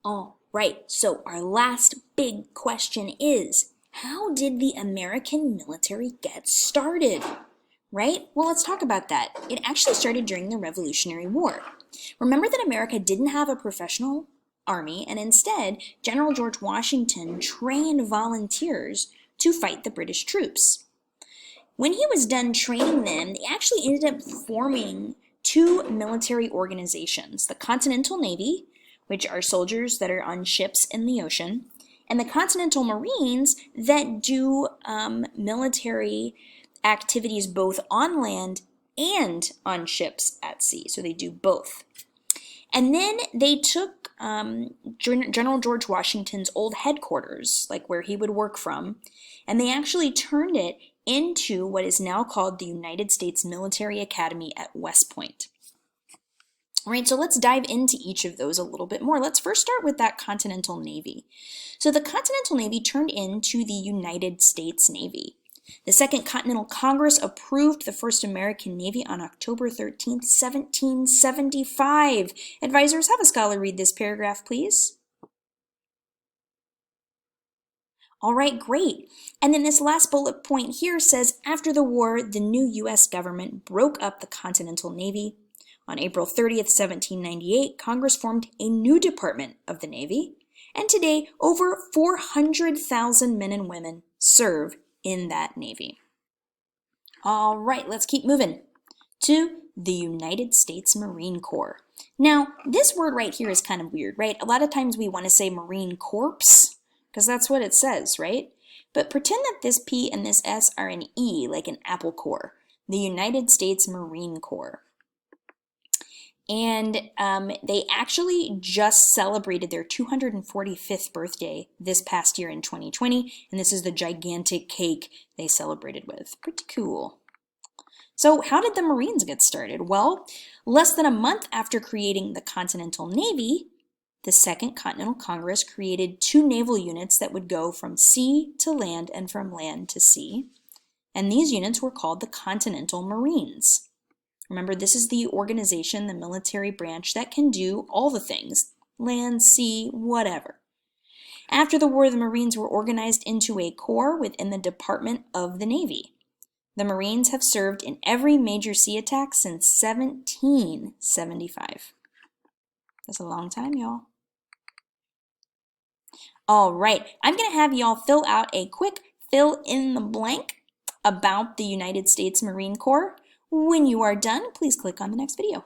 All right, so our last big question is, how did the American military get started? Right? Well, let's talk about that. It actually started during the Revolutionary War. Remember that America didn't have a professional army, and instead, General George Washington trained volunteers to fight the British troops. When he was done training them, they actually ended up forming two military organizations, the Continental Navy, which are soldiers that are on ships in the ocean, and the Continental Marines that do military activities both on land and on ships at sea. So they do both. And then they took General George Washington's old headquarters, like where he would work from, and they actually turned it into what is now called the United States Military Academy at West Point. All right, so let's dive into each of those a little bit more. Let's first start with that Continental Navy. So the Continental Navy turned into the United States Navy. The Second Continental Congress approved the first American Navy on October 13th, 1775. Advisors, have a scholar read this paragraph, please. All right, great. And then this last bullet point here says, after the war, the new U.S. government broke up the Continental Navy. On April 30th, 1798, Congress formed a new department of the Navy. And today, over 400,000 men and women serve in that Navy. All right, let's keep moving to the United States Marine Corps. Now, this word right here is kind of weird, right? A lot of times we want to say Marine Corps, because that's what it says, right? But pretend that this P and this S are an E, like an apple core. The United States Marine Corps. And they actually just celebrated their 245th birthday this past year in 2020, and this is the gigantic cake they celebrated with. Pretty cool. So how did the Marines get started? Well, less than a month after creating the Continental Navy, the Second Continental Congress created two naval units that would go from sea to land and from land to sea. And these units were called the Continental Marines. Remember, this is the organization, the military branch that can do all the things, land, sea, whatever. After the war, the Marines were organized into a corps within the Department of the Navy. The Marines have served in every major sea attack since 1775. That's a long time, y'all. All right, I'm going to have y'all fill out a quick fill in the blank about the United States Marine Corps. When you are done, please click on the next video.